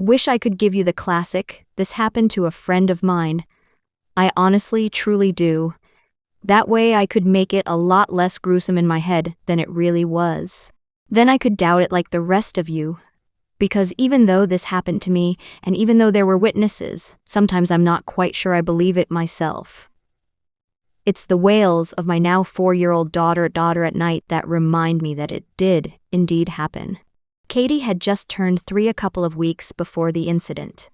Wish I could give you the classic, "This happened to a friend of mine." I honestly, truly do. That way I could make it a lot less gruesome in my head than it really was. Then I could doubt it like the rest of you. Because even though this happened to me, and even though there were witnesses, sometimes I'm not quite sure I believe it myself. It's the wails of my now 4-year-old daughter at night that remind me that it did indeed happen. Katie had just turned 3 a couple of weeks before the incident.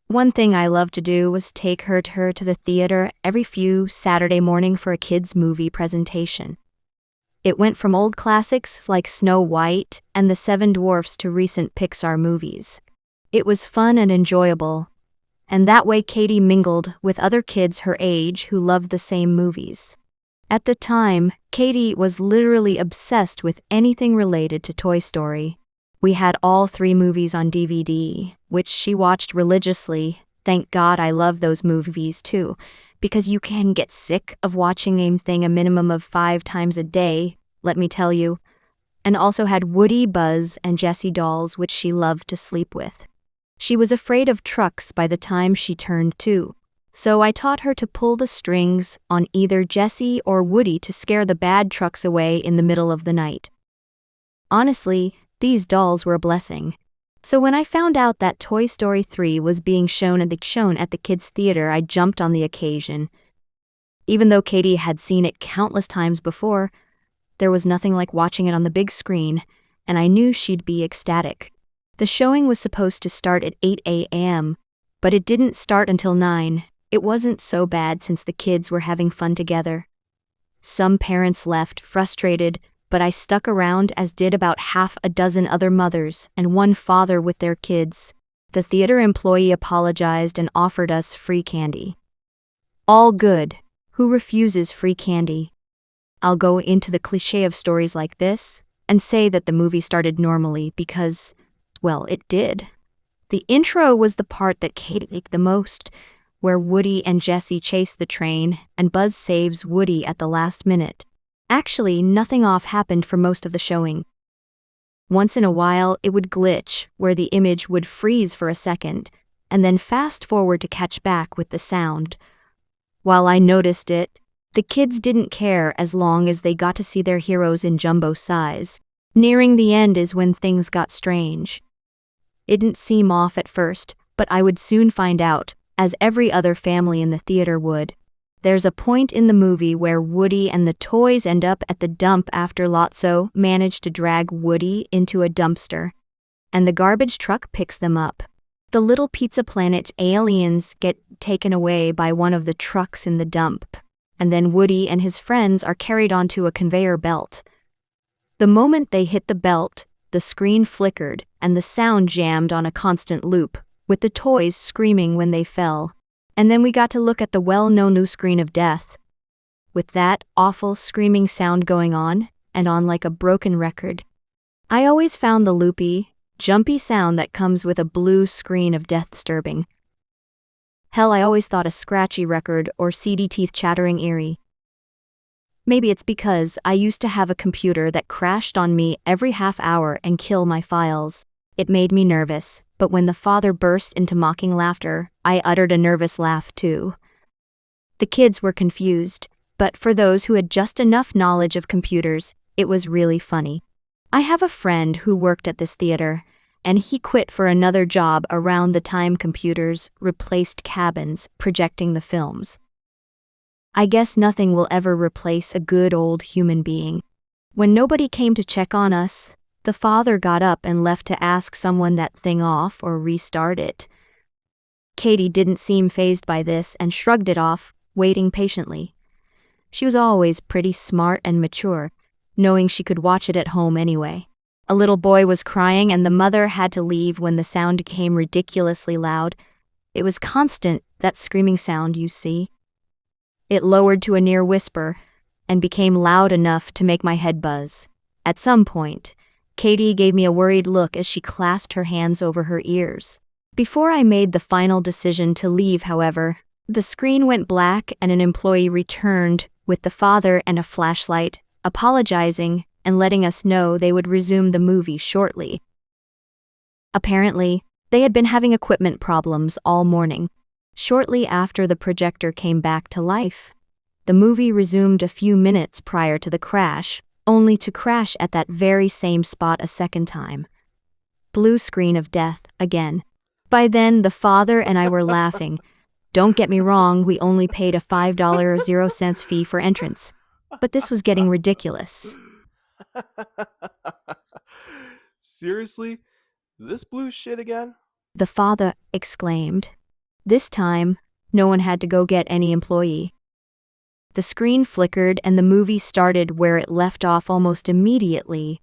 One thing I loved to do was take her to the theater every few Saturday morning for a kids' movie presentation. It went from old classics like Snow White and the Seven Dwarfs to recent Pixar movies. It was fun and enjoyable, and that way Katie mingled with other kids her age who loved the same movies. At the time, Katie was literally obsessed with anything related to Toy Story. We had all 3 movies on DVD, which she watched religiously. Thank God I love those movies too, because you can get sick of watching a thing a minimum of 5 times a day, let me tell you. And also had Woody, Buzz, and Jessie dolls which she loved to sleep with. She was afraid of trucks by the time she turned 2, so I taught her to pull the strings on either Jessie or Woody to scare the bad trucks away in the middle of the night. Honestly, these dolls were a blessing. So when I found out that Toy Story 3 was being shown at the kids' theater, I jumped on the occasion. Even though Katie had seen it countless times before, there was nothing like watching it on the big screen, and I knew she'd be ecstatic. The showing was supposed to start at 8 a.m., but it didn't start until 9. It wasn't so bad since the kids were having fun together. Some parents left, frustrated, but I stuck around, as did about half a dozen other mothers and one father with their kids. The theater employee apologized and offered us free candy. All good. Who refuses free candy? I'll go into the cliché of stories like this and say that the movie started normally because, well, it did. The intro was the part that Katie liked the most, where Woody and Jessie chase the train and Buzz saves Woody at the last minute. Actually, nothing off happened for most of the showing. Once in a while, it would glitch, where the image would freeze for a second, and then fast forward to catch back with the sound. While I noticed it, the kids didn't care as long as they got to see their heroes in jumbo size. Nearing the end is when things got strange. It didn't seem off at first, but I would soon find out, as every other family in the theater would. There's a point in the movie where Woody and the toys end up at the dump after Lotso managed to drag Woody into a dumpster, and the garbage truck picks them up. The Little Pizza Planet aliens get taken away by one of the trucks in the dump, and then Woody and his friends are carried onto a conveyor belt. The moment they hit the belt, the screen flickered and the sound jammed on a constant loop, with the toys screaming when they fell. And then we got to look at the well-known new screen of death, with that awful screaming sound going on, and on like a broken record. I always found the loopy, jumpy sound that comes with a blue screen of death disturbing. Hell, I always thought a scratchy record or CD teeth chattering eerie. Maybe it's because I used to have a computer that crashed on me every half hour and kill my files. It made me nervous, but when the father burst into mocking laughter, I uttered a nervous laugh too. The kids were confused, but for those who had just enough knowledge of computers, it was really funny. I have a friend who worked at this theater, and he quit for another job around the time computers replaced cabins projecting the films. I guess nothing will ever replace a good old human being. When nobody came to check on us, the father got up and left to ask someone that thing off or restart it. Katie didn't seem fazed by this and shrugged it off, waiting patiently. She was always pretty smart and mature, knowing she could watch it at home anyway. A little boy was crying and the mother had to leave when the sound became ridiculously loud. It was constant, that screaming sound, you see. It lowered to a near whisper and became loud enough to make my head buzz. At some point, Katie gave me a worried look as she clasped her hands over her ears. Before I made the final decision to leave, however, the screen went black and an employee returned with the father and a flashlight, apologizing and letting us know they would resume the movie shortly. Apparently, They had been having equipment problems all morning. Shortly after the projector came back to life, the movie resumed a few minutes prior to the crash, only to crash at that very same spot a second time. Blue screen of death again. By then, the father and I were laughing. Don't get me wrong, we only paid a $5.00 fee for entrance. But this was getting ridiculous. Seriously? This blue shit again? The father exclaimed. This time, no one had to go get any employee. The screen flickered and the movie started where it left off almost immediately,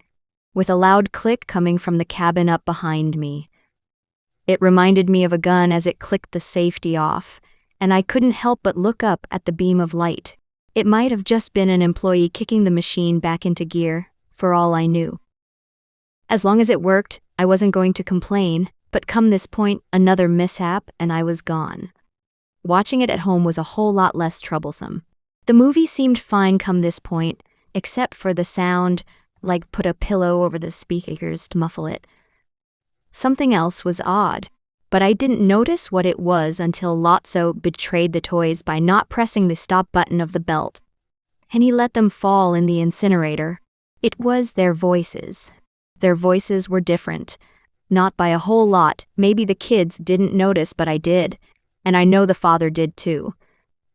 with a loud click coming from the cabin up behind me. It reminded me of a gun as it clicked the safety off, and I couldn't help but look up at the beam of light. It might have just been an employee kicking the machine back into gear, for all I knew. As long as it worked, I wasn't going to complain, but come this point, another mishap and I was gone. Watching it at home was a whole lot less troublesome. The movie seemed fine come this point, except for the sound, like put a pillow over the speakers to muffle it. Something else was odd, but I didn't notice what it was until Lotso betrayed the toys by not pressing the stop button of the belt, and he let them fall in the incinerator. It was their voices. Their voices were different. Not by a whole lot. Maybe the kids didn't notice, but I did, and I know the father did too.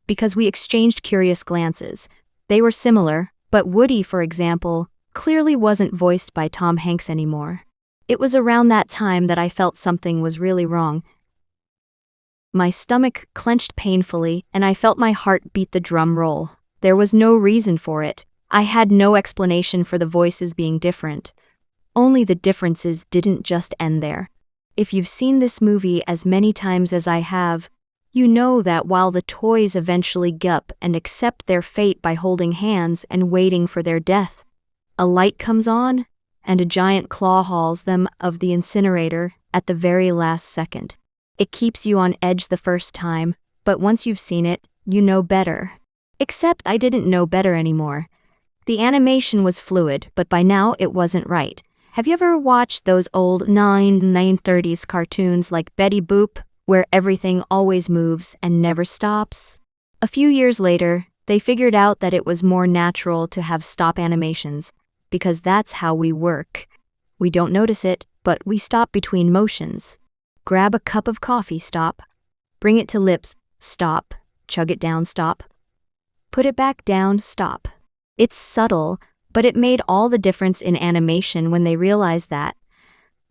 Because we exchanged curious glances. They were similar, but Woody, for example, clearly wasn't voiced by Tom Hanks anymore. It was around that time that I felt something was really wrong. My stomach clenched painfully, and I felt my heart beat the drum roll. There was no reason for it. I had no explanation for the voices being different. Only the differences didn't just end there. If you've seen this movie as many times as I have, you know that while the toys eventually give up and accept their fate by holding hands and waiting for their death, a light comes on, and a giant claw hauls them of the incinerator at the very last second. It keeps you on edge the first time, but once you've seen it, you know better. Except I didn't know better anymore. The animation was fluid, but by now it wasn't right. Have you ever watched those old 1930s cartoons like Betty Boop, where everything always moves and never stops? A few years later, they figured out that it was more natural to have stop animations, because that's how we work. We don't notice it, but we stop between motions. Grab a cup of coffee, stop. Bring it to lips, stop. Chug it down, stop. Put it back down, stop. It's subtle, but it made all the difference in animation when they realized that.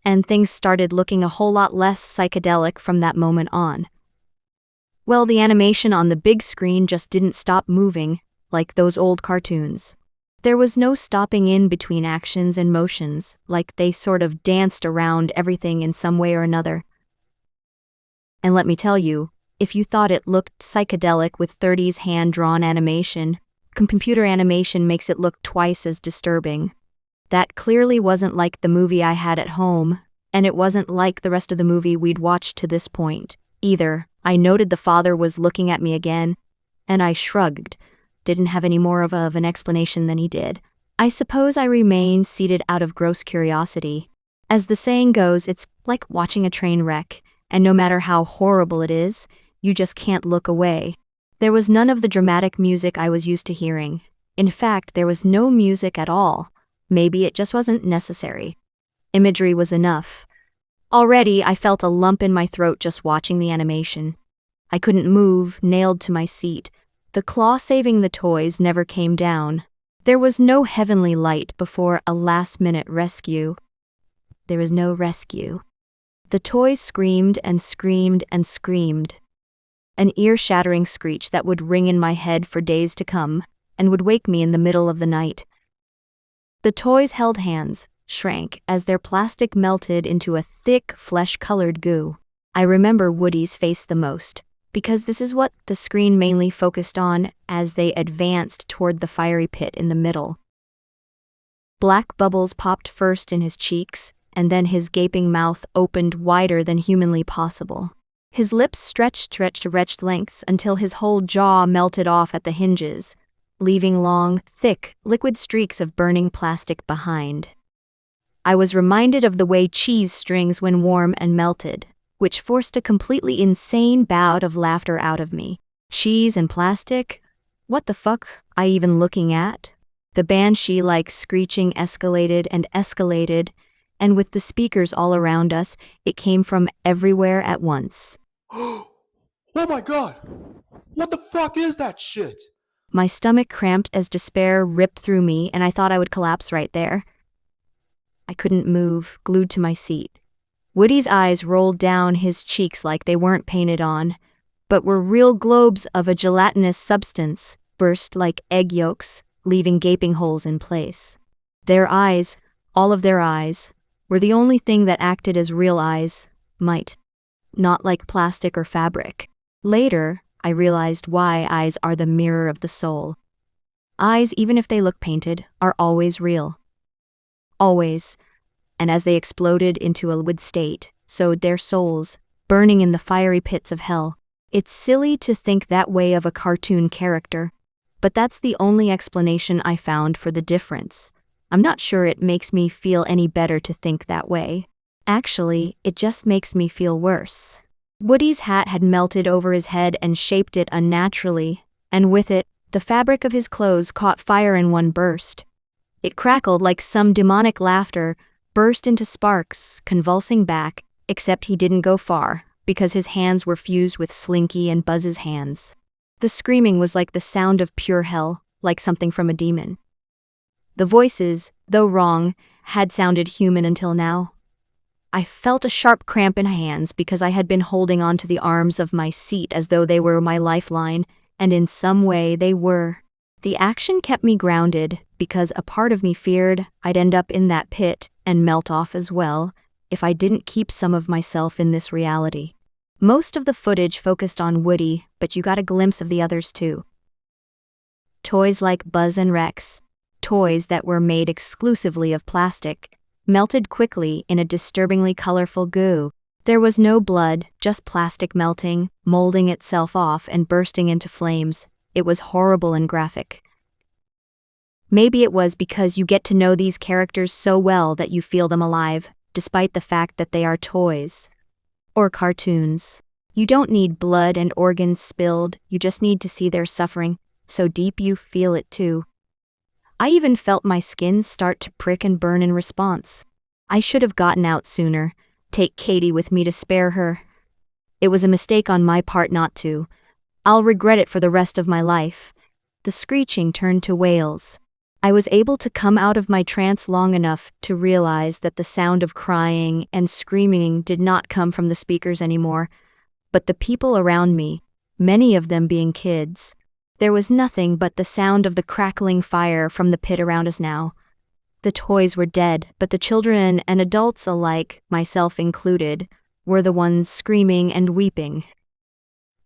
And things started looking a whole lot less psychedelic from that moment on. Well, the animation on the big screen just didn't stop moving, like those old cartoons. There was no stopping in between actions and motions, like they sort of danced around everything in some way or another. And let me tell you, if you thought it looked psychedelic with 30s hand-drawn animation, computer animation makes it look twice as disturbing. That clearly wasn't like the movie I had at home, and it wasn't like the rest of the movie we'd watched to this point, either. I noted the father was looking at me again, and I shrugged. Didn't have any more of an explanation than he did. I suppose I remained seated out of gross curiosity. As the saying goes, it's like watching a train wreck, and no matter how horrible it is, you just can't look away. There was none of the dramatic music I was used to hearing. In fact, there was no music at all. Maybe it just wasn't necessary. Imagery was enough. Already, I felt a lump in my throat just watching the animation. I couldn't move, nailed to my seat. The claw saving the toys never came down. There was no heavenly light before a last-minute rescue. There was no rescue. The toys screamed and screamed and screamed. An ear-shattering screech that would ring in my head for days to come, and would wake me in the middle of the night. The toys held hands, shrank as their plastic melted into a thick, flesh-colored goo. I remember Woody's face the most, because this is what the screen mainly focused on as they advanced toward the fiery pit in the middle. Black bubbles popped first in his cheeks, and then his gaping mouth opened wider than humanly possible. His lips stretched to wretched lengths until his whole jaw melted off at the hinges, leaving long, thick, liquid streaks of burning plastic behind. I was reminded of the way cheese strings when warm and melted. which forced a completely insane bout of laughter out of me. Cheese and plastic? What the fuck I even looking at? The banshee-like screeching escalated and escalated, and with the speakers all around us, it came from everywhere at once. Oh my god! What the fuck is that shit? My stomach cramped as despair ripped through me, and I thought I would collapse right there. I couldn't move, glued to my seat. Woody's eyes rolled down his cheeks like they weren't painted on, but were real globes of a gelatinous substance, burst like egg yolks, leaving gaping holes in place. Their eyes, all of their eyes, were the only thing that acted as real eyes might, not like plastic or fabric. Later, I realized why eyes are the mirror of the soul. Eyes, even if they look painted, are always real. Always. And as they exploded into a liquid state, so their souls, burning in the fiery pits of hell. It's silly to think that way of a cartoon character, but that's the only explanation I found for the difference. I'm not sure it makes me feel any better to think that way. Actually, it just makes me feel worse. Woody's hat had melted over his head and shaped it unnaturally, and with it, the fabric of his clothes caught fire in one burst. It crackled like some demonic laughter, burst into sparks, convulsing back, except he didn't go far, because his hands were fused with Slinky and Buzz's hands. The screaming was like the sound of pure hell, like something from a demon. The voices, though wrong, had sounded human until now. I felt a sharp cramp in my hands because I had been holding on to the arms of my seat as though they were my lifeline, and in some way they were. The action kept me grounded because a part of me feared I'd end up in that pit and melt off as well if I didn't keep some of myself in this reality. Most of the footage focused on Woody, but you got a glimpse of the others too. Toys like Buzz and Rex, toys that were made exclusively of plastic, melted quickly in a disturbingly colorful goo. There was no blood, just plastic melting, molding itself off and bursting into flames. It was horrible and graphic. Maybe it was because you get to know these characters so well that you feel them alive, despite the fact that they are toys. Or cartoons. You don't need blood and organs spilled, you just need to see their suffering, so deep you feel it too. I even felt my skin start to prick and burn in response. I should have gotten out sooner, take Katie with me to spare her. It was a mistake on my part not to. I'll regret it for the rest of my life. The screeching turned to wails. I was able to come out of my trance long enough to realize that the sound of crying and screaming did not come from the speakers anymore, but the people around me, many of them being kids. There was nothing but the sound of the crackling fire from the pit around us now. The toys were dead, but the children and adults alike, myself included, were the ones screaming and weeping.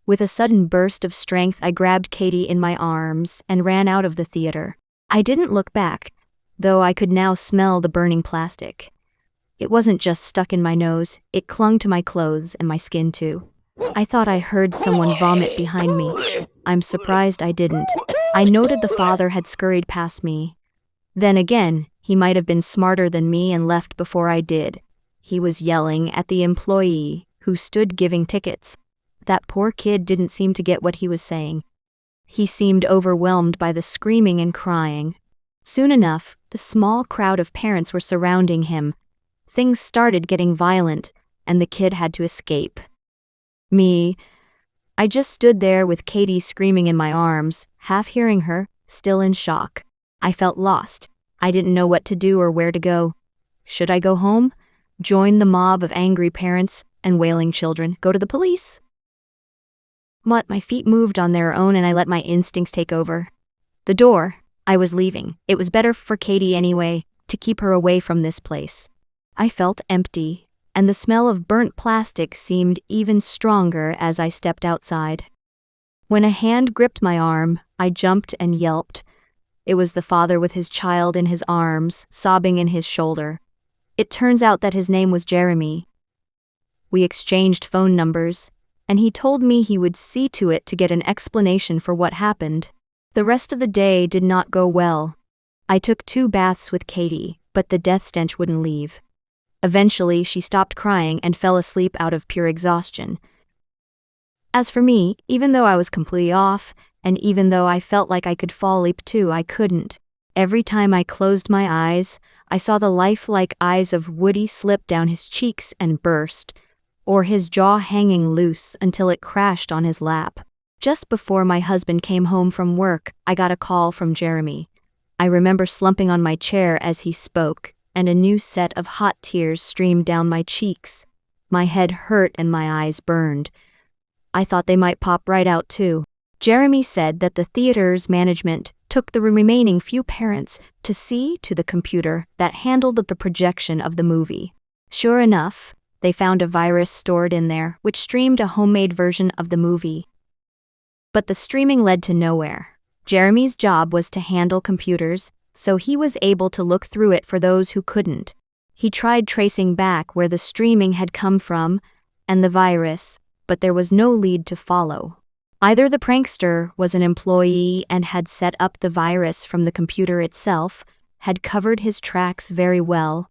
With a sudden burst of strength, I grabbed Katie in my arms and ran out of the theater. I didn't look back, though I could now smell the burning plastic. It wasn't just stuck in my nose, it clung to my clothes and my skin too. I thought I heard someone vomit behind me. I'm surprised I didn't. I noted the father had scurried past me. Then again, he might have been smarter than me and left before I did. He was yelling at the employee who stood giving tickets. That poor kid didn't seem to get what he was saying. He seemed overwhelmed by the screaming and crying. Soon enough, the small crowd of parents were surrounding him. Things started getting violent, and the kid had to escape. I just stood there with Katie screaming in my arms, half hearing her, still in shock. I felt lost. I didn't know what to do or where to go. Should I go home? Join the mob of angry parents and wailing children? Go to the police? My feet moved on their own and I let my instincts take over. The door. I was leaving. It was better for Katie anyway, to keep her away from this place. I felt empty, and the smell of burnt plastic seemed even stronger as I stepped outside. When a hand gripped my arm, I jumped and yelped. It was the father with his child in his arms, sobbing in his shoulder. It turns out that his name was Jeremy. We exchanged phone numbers, and he told me he would see to it to get an explanation for what happened. The rest of the day did not go well. I took 2 baths with Katie, but the death stench wouldn't leave. Eventually, she stopped crying and fell asleep out of pure exhaustion. As for me, even though I was completely off, and even though I felt like I could fall asleep too, I couldn't. Every time I closed my eyes, I saw the lifelike eyes of Woody slip down his cheeks and burst, or his jaw hanging loose until it crashed on his lap. Just before my husband came home from work, I got a call from Jeremy. I remember slumping on my chair as he spoke, and a new set of hot tears streamed down my cheeks. My head hurt and my eyes burned. I thought they might pop right out too. Jeremy said that the theater's management took the remaining few parents to see to the computer that handled the projection of the movie. Sure enough, they found a virus stored in there which streamed a homemade version of the movie. But the streaming led to nowhere. Jeremy's job was to handle computers, so he was able to look through it for those who couldn't. He tried tracing back where the streaming had come from and the virus, but there was no lead to follow. Either the prankster was an employee and had set up the virus from the computer itself, had covered his tracks very well,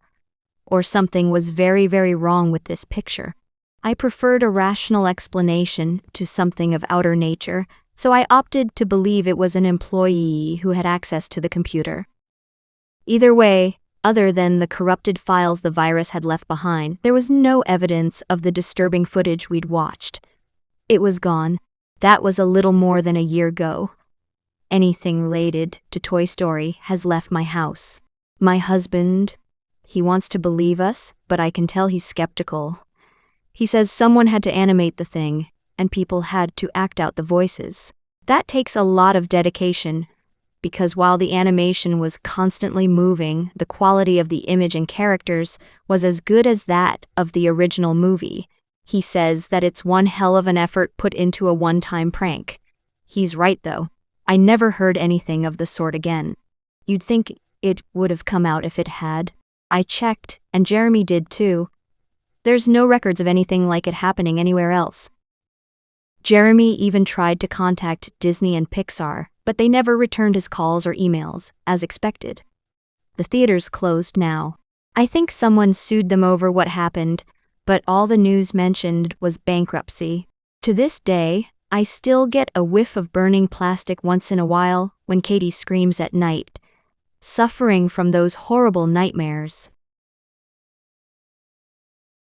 or something was very, very wrong with this picture. I preferred a rational explanation to something of outer nature, so I opted to believe it was an employee who had access to the computer. Either way, other than the corrupted files the virus had left behind, there was no evidence of the disturbing footage we'd watched. It was gone. That was a little more than a year ago. Anything related to Toy Story has left my house. My husband, he wants to believe us, but I can tell he's skeptical. He says someone had to animate the thing, and people had to act out the voices. That takes a lot of dedication, because while the animation was constantly moving, the quality of the image and characters was as good as that of the original movie. He says that it's one hell of an effort put into a one-time prank. He's right though. I never heard anything of the sort again. You'd think it would have come out if it had. I checked, and Jeremy did too. There's no records of anything like it happening anywhere else. Jeremy even tried to contact Disney and Pixar, but they never returned his calls or emails, as expected. The theater's closed now. I think someone sued them over what happened, but all the news mentioned was bankruptcy. To this day, I still get a whiff of burning plastic once in a while when Katie screams at night, suffering from those horrible nightmares.